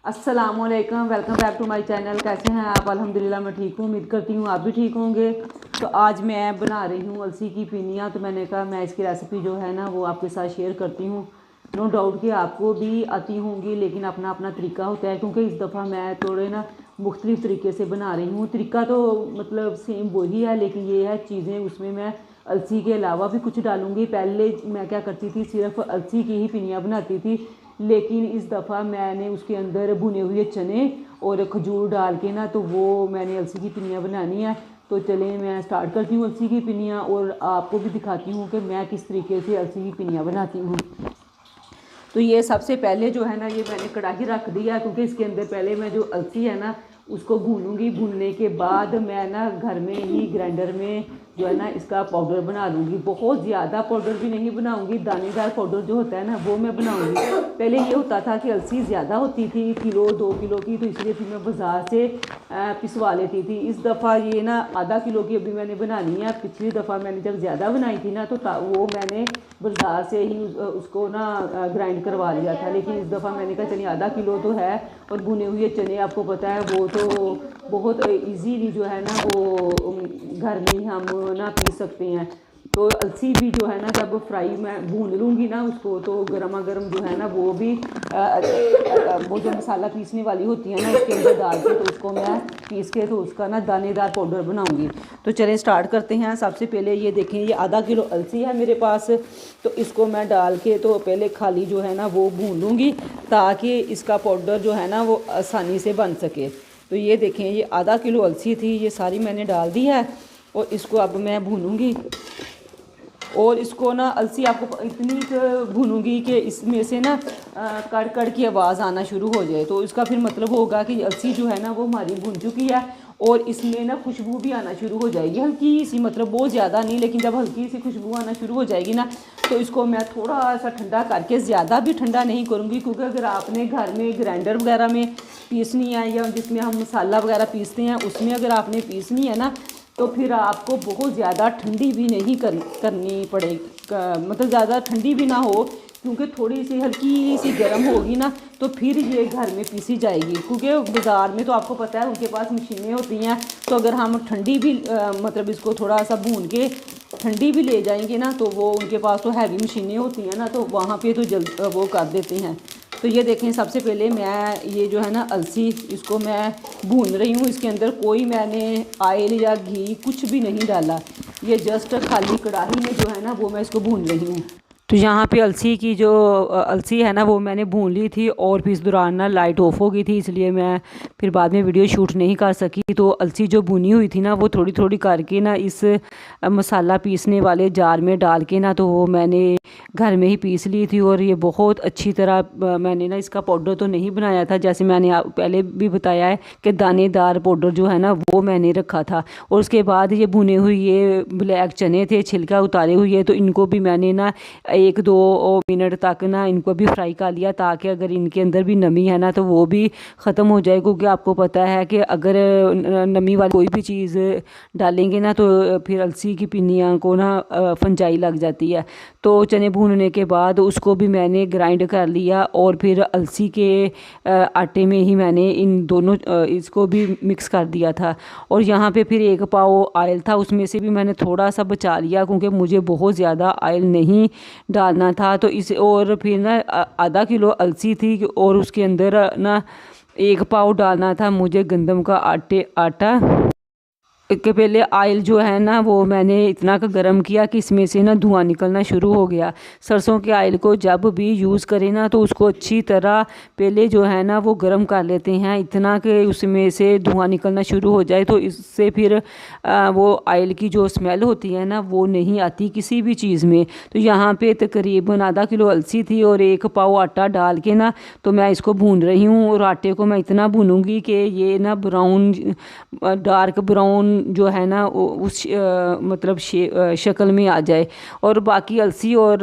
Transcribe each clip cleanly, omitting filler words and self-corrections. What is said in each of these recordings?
अस्सलामुअलैकुम, welcome back to my channel. कैसे हैं आप? अल्हम्दुलिल्लाह मैं ठीक हूँ। उम्मीद करती हूँ आप भी ठीक होंगे। तो आज मैं बना रही हूँ अलसी की पिनिया। तो मैंने कहा मैं इसकी रेसिपी जो है ना वो आपके साथ शेयर करती हूँ। नो डाउट कि आपको भी आती होंगी, लेकिन अपना अपना तरीका होता है। क्योंकि इस दफ़ा मैं थोड़े ना मुख्तलिफ तरीके से बना रही हूँ। तरीका तो मतलब सेम वही है, लेकिन ये है चीज़ें उसमें मैं अलसी के अलावा भी कुछ डालूँगी। पहले मैं क्या करती थी, सिर्फ अलसी की ही पिनिया बनाती थी, लेकिन इस दफ़ा मैंने उसके अंदर भुने हुए चने और खजूर डाल के ना तो वो मैंने अलसी की पिनिया बनानी है। तो चलें मैं स्टार्ट करती हूँ अलसी की पिनिया और आपको भी दिखाती हूँ कि मैं किस तरीके से अलसी की पिनिया बनाती हूँ। तो ये सबसे पहले जो है ना ये मैंने कढ़ाई रख दिया, क्योंकि इसके अंदर पहले मैं जो अलसी है ना उसको भूनूंगी। भूनने के बाद मैं ना घर में ही ग्राइंडर में जो है ना इसका पाउडर बना लूँगी। बहुत ज़्यादा पाउडर भी नहीं बनाऊँगी, दानेदार पाउडर जो होता है ना वो मैं बनाऊँगी। पहले ये होता था कि अलसी ज़्यादा होती थी, किलो 2 किलो की, तो इसलिए फिर मैं बाज़ार से पिसवा लेती थी। इस दफ़ा ये ना आधा किलो की अभी मैंने बनानी है। पिछली दफ़ा मैंने जब ज़्यादा बनाई थी ना तो वो मैंने बाज़ार से ही उसको ना ग्राइंड करवा लिया था। लेकिन इस दफ़ा मैंने कहा चलिए आधा किलो तो है, और भुने हुए चने आपको पता है वो तो बहुत इजीली जो है ना वो घर में ही हम ना पी सकते हैं। तो अलसी भी जो है ना जब फ्राई मैं भून लूँगी ना उसको, तो गर्मा गर्म जो है ना वो भी वो जो मसाला पीसने वाली होती है ना उसके अंदर डाल के तो उसको मैं पीस के तो उसका ना दानेदार पाउडर बनाऊँगी। तो चलें स्टार्ट करते हैं। सबसे पहले ये देखें, ये आधा किलो अलसी है मेरे पास। तो इसको मैं डाल के तो पहले खाली जो है ना वो भून लूँगी, ताकि इसका पाउडर जो है ना वो आसानी से बन सके। तो ये देखें, ये आधा किलो अलसी थी, ये सारी मैंने डाल दी है और इसको अब मैं भूनूँगी। और इसको ना अलसी आपको इतनी भूनूंगी कि इसमें से ना कड़ कड़ की आवाज़ आना शुरू हो जाए। तो इसका फिर मतलब होगा कि अलसी जो है ना वो हमारी भून चुकी है और इसमें ना खुशबू भी आना शुरू हो जाएगी, हल्की सी, मतलब बहुत ज़्यादा नहीं, लेकिन जब हल्की सी खुशबू आना शुरू हो जाएगी ना तो इसको मैं थोड़ा सा ठंडा करके, ज़्यादा भी ठंडा नहीं करूँगी, क्योंकि अगर आपने घर में ग्राइंडर वगैरह में पीसनी है या जिसमें हम मसाला वगैरह पीसते हैं उसमें अगर आपने पीसनी है ना तो फिर आपको बहुत ज़्यादा ठंडी भी नहीं करनी पड़ेगी, मतलब ज़्यादा ठंडी भी ना हो, क्योंकि थोड़ी सी हल्की सी गर्म होगी ना तो फिर ये घर में पीसी जाएगी। क्योंकि बाज़ार में तो आपको पता है उनके पास मशीनें होती हैं, तो अगर हम ठंडी भी मतलब इसको थोड़ा सा भून के ठंडी भी ले जाएंगे ना तो वो उनके पास तो हैवी मशीनें होती हैं ना, तो वहाँ पे तो जल्द वो कर देते हैं। तो ये देखें, सबसे पहले मैं ये जो है ना अलसी इसको मैं भून रही हूँ। इसके अंदर कोई मैंने ऑयल या घी कुछ भी नहीं डाला, ये जस्ट खाली कढ़ाई में जो है ना वो मैं इसको भून रही हूँ। तो यहाँ पे अलसी की जो अलसी है ना वो मैंने भून ली थी, और फिर इस दौरान ना लाइट ऑफ हो गई थी, इसलिए मैं फिर बाद में वीडियो शूट नहीं कर सकी। तो अलसी जो भुनी हुई थी ना वो थोड़ी थोड़ी करके ना इस मसाला पीसने वाले जार में डाल के ना तो वो मैंने घर में ही पीस ली थी। और ये बहुत अच्छी तरह मैंने ना इसका पाउडर तो नहीं बनाया था, जैसे मैंने पहले भी बताया है कि दानेदार पाउडर जो है ना वो मैंने रखा था। और उसके बाद ये भुने हुए ये ब्लैक चने थे छिलका उतारे हुए, तो इनको भी मैंने ना 1-2 मिनट तक ना इनको भी फ्राई कर लिया, ताकि अगर इनके अंदर भी नमी है ना तो वो भी ख़त्म हो जाए। क्योंकि आपको पता है कि अगर नमी वाली कोई भी चीज़ डालेंगे ना तो फिर अलसी की पिनिया को ना फंजाई लग जाती है। तो चने भूनने के बाद उसको भी मैंने ग्राइंड कर लिया, और फिर अलसी के आटे में ही मैंने इन दोनों इसको भी मिक्स कर दिया था। और यहाँ पे फिर 1 पाव ऑयल था, उसमें से भी मैंने थोड़ा सा बचा लिया, क्योंकि मुझे बहुत ज़्यादा ऑयल नहीं डालना था। तो इस और फिर ना आधा किलो अलसी थी और उसके अंदर ना 1 पाव डालना था मुझे गंदम का आटा। के पहले ऑयल जो है ना वो मैंने इतना का गर्म किया कि इसमें से ना धुआं निकलना शुरू हो गया। सरसों के ऑयल को जब भी यूज़ करें ना तो उसको अच्छी तरह पहले जो है ना वो गर्म कर लेते हैं, इतना कि उसमें से धुआं निकलना शुरू हो जाए। तो इससे फिर वो ऑयल की जो स्मेल होती है ना वो नहीं आती किसी भी चीज़ में। तो यहाँ पे तकरीबन आधा किलो अलसी थी और 1 पाव आटा डाल के ना तो मैं इसको भून रही हूँ। और आटे को मैं इतना भूनूंगी कि ये ना ब्राउन, डार्क ब्राउन जो है ना उस मतलब शक्ल में आ जाए। और बाकी अलसी और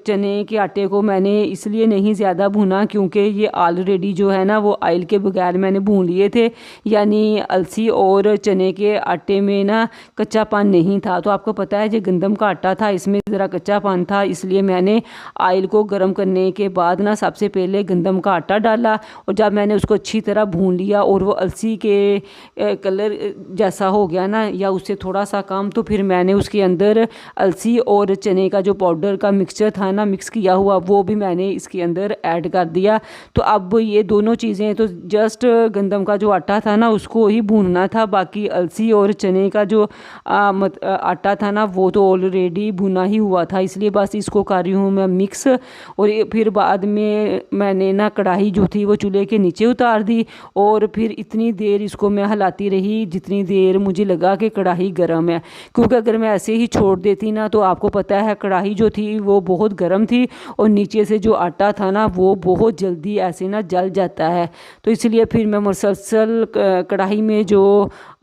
चने के आटे को मैंने इसलिए नहीं ज़्यादा भुना क्योंकि ये ऑलरेडी जो है ना वो ऑयल के बगैर मैंने भून लिए थे, यानी अलसी और चने के आटे में ना कच्चापन नहीं था। तो आपको पता है जो गंदम का आटा था इसमें ज़रा कच्चापन था, इसलिए मैंने ऑयल को गर्म करने के बाद ना सबसे पहले गंदम का आटा डाला और जब मैंने उसको अच्छी तरह भून लिया और वो अलसी के कलर जैसा हो गया ना या उससे थोड़ा सा कम, तो फिर मैंने उसके अंदर अलसी और चने का जो पाउडर का मिक्सचर था ना मिक्स किया हुआ वो भी मैंने इसके अंदर ऐड कर दिया। तो अब ये दोनों चीज़ें तो जस्ट गंदम का जो आटा था ना उसको ही भूनना था, बाकी अलसी और चने का जो आटा था ना वो तो ऑलरेडी भुना ही हुआ था, इसलिए बस इसको कर रही हूँ मैं मिक्स। और फिर बाद में मैंने ना कढ़ाई जो थी वो चूल्हे के नीचे उतार दी और फिर इतनी देर इसको मैं हिलाती रही जितनी देर मुझे लगा कि कढ़ाई गर्म है, क्योंकि अगर मैं ऐसे ही छोड़ देती ना तो आपको पता है कढ़ाई जो थी वो बहुत गर्म थी और नीचे से जो आटा था ना वो बहुत जल्दी ऐसे ना जल जाता है। तो इसलिए फिर मैं मुसलसल कढ़ाई में जो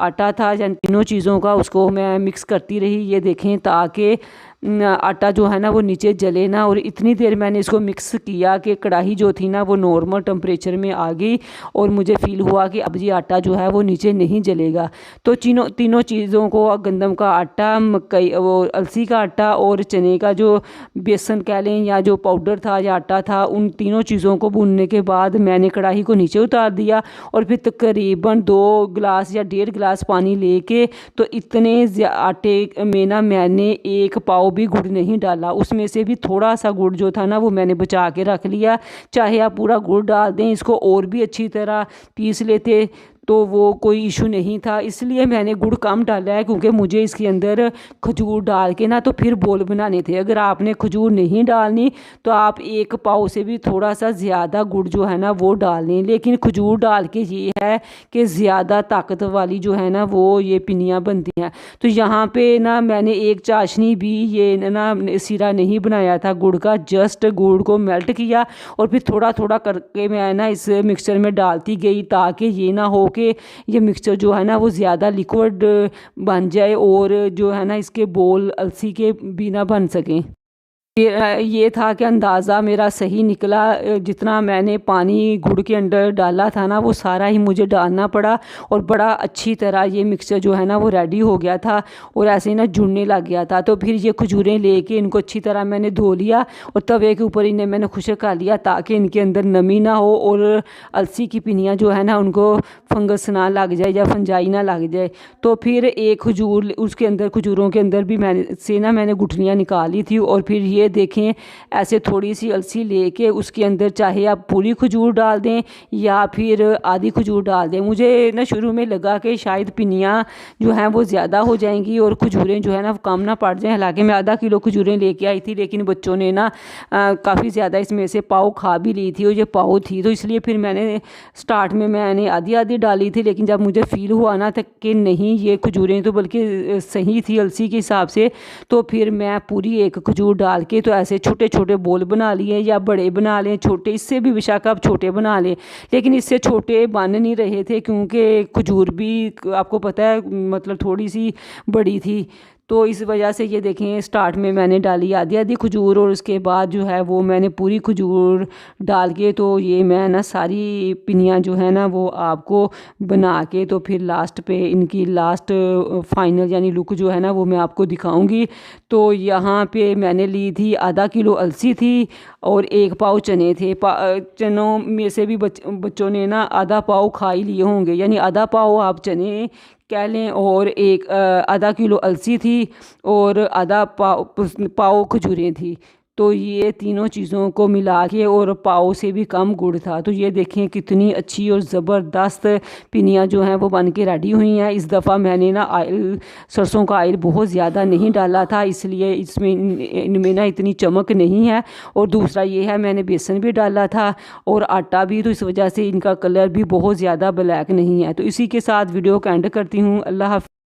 आटा था या तीनों चीज़ों का उसको मैं मिक्स करती रही, ये देखें, ताकि आटा जो है ना वो नीचे जले ना। और इतनी देर मैंने इसको मिक्स किया कि कढ़ाई जो थी ना वो नॉर्मल टेम्परेचर में आ गई और मुझे फ़ील हुआ कि अब ये आटा जो है वो नीचे नहीं जलेगा। तो तीनों चीज़ों को, गंदम का आटा, मकई वो अलसी का आटा और चने का जो बेसन कह लें या जो पाउडर था या आटा था, उन तीनों चीज़ों को भूनने के बाद मैंने कढ़ाई को नीचे उतार दिया और फिर तकरीबन 2 गिलास या 1.5 गिलास पानी लेके, तो इतने आटे में ना मैंने 1 पाव भी गुड़ नहीं डाला, उसमें से भी थोड़ा सा गुड़ जो था ना वो मैंने बचा के रख लिया। चाहे आप पूरा गुड़ डाल दें, इसको और भी अच्छी तरह पीस लेते तो वो कोई इशू नहीं था, इसलिए मैंने गुड़ कम डाला है क्योंकि मुझे इसके अंदर खजूर डाल के ना तो फिर बोल बनाने थे। अगर आपने खजूर नहीं डालनी तो आप 1 पाव से भी थोड़ा सा ज़्यादा गुड़ जो है ना वो डाल लें, लेकिन खजूर डाल के ये है कि ज़्यादा ताकत वाली जो है ना वो ये पिनियाँ बनती हैं। तो यहाँ पे ना मैंने 1 चाशनी भी ये ना सिरा नहीं बनाया था गुड़ का, जस्ट गुड़ को मेल्ट किया और फिर थोड़ा थोड़ा करके मैं ना इस मिक्सचर में डालती गई ताकि ये ना हो कि ये मिक्सचर जो है ना वो ज़्यादा लिक्विड बन जाए और जो है ना इसके बोल अलसी के भी ना बन सकें। ये था कि अंदाज़ा मेरा सही निकला, जितना मैंने पानी गुड़ के अंदर डाला था ना वो सारा ही मुझे डालना पड़ा और बड़ा अच्छी तरह ये मिक्सचर जो है ना वो रेडी हो गया था और ऐसे ही ना जुड़ने लग गया था। तो फिर ये खजूरें लेके इनको अच्छी तरह मैंने धो लिया और तवे के ऊपर इन्हें मैंने खुश्क कर लिया ताकि इनके अंदर नमी ना हो और अलसी की पिनियाँ जो है ना उनको फंगस ना लग जाए या फंजाई ना लग जाए। तो फिर एक खजूर उसके अंदर, खजूरों के अंदर भी मैंने गुठलियाँ निकाली थी और फिर ये देखें ऐसे थोड़ी सी अलसी लेके उसके अंदर चाहे आप पूरी खजूर डाल दें या फिर आधी खजूर डाल दें। मुझे ना शुरू में लगा कि शायद पिनियाँ जो हैं वो ज़्यादा हो जाएंगी और खजूरें जो है ना कम ना पड़ जाएं, हालांकि मैं आधा किलो खजूरें लेके आई थी लेकिन बच्चों ने ना काफ़ी ज़्यादा इसमें से पाव खा भी ली थी और ये पाव थी, तो इसलिए फिर मैंने स्टार्ट में मैंने आधी आधी डाली थी, लेकिन जब मुझे फ़ील हुआ ना था कि नहीं ये खजूरें तो बल्कि सही थी अलसी के हिसाब से, तो फिर मैं पूरी 1 खजूर डाल के तो ऐसे छोटे छोटे बोल बना लिए या बड़े बना लें, छोटे, इससे भी बेशक आप छोटे बना लें, लेकिन इससे छोटे बन नहीं रहे थे क्योंकि खजूर भी आपको पता है मतलब थोड़ी सी बड़ी थी। तो इस वजह से ये देखें स्टार्ट में मैंने डाली आधी आधी खजूर और उसके बाद जो है वो मैंने पूरी खजूर डाल के, तो ये मैं ना सारी पिनियाँ जो है ना वो आपको बना के तो फिर लास्ट पे इनकी लास्ट फाइनल यानी लुक जो है ना वो मैं आपको दिखाऊंगी। तो यहाँ पे मैंने ली थी आधा किलो अलसी थी और 1 पाव चने थे। चनों में से भी बच्चों ने ना आधा पाव खा ही लिए होंगे, यानी आधा पाव आप चने कह लें और आधा किलो अलसी थी और आधा पाव खजूरें थी। तो ये तीनों चीज़ों को मिला के और पाव से भी कम गुड़ था। तो ये देखें कितनी अच्छी और ज़बरदस्त पिनियाँ जो हैं वो बन के रेडी हुई हैं। इस दफ़ा मैंने ना सरसों का ऑयल बहुत ज़्यादा नहीं डाला था, इसलिए इसमें इनमें ना इतनी चमक नहीं है। और दूसरा ये है मैंने बेसन भी डाला था और आटा भी, तो इस वजह से इनका कलर भी बहुत ज़्यादा ब्लैक नहीं है। तो इसी के साथ वीडियो को एंड करती हूँ। अल्लाह हाफ़िज़।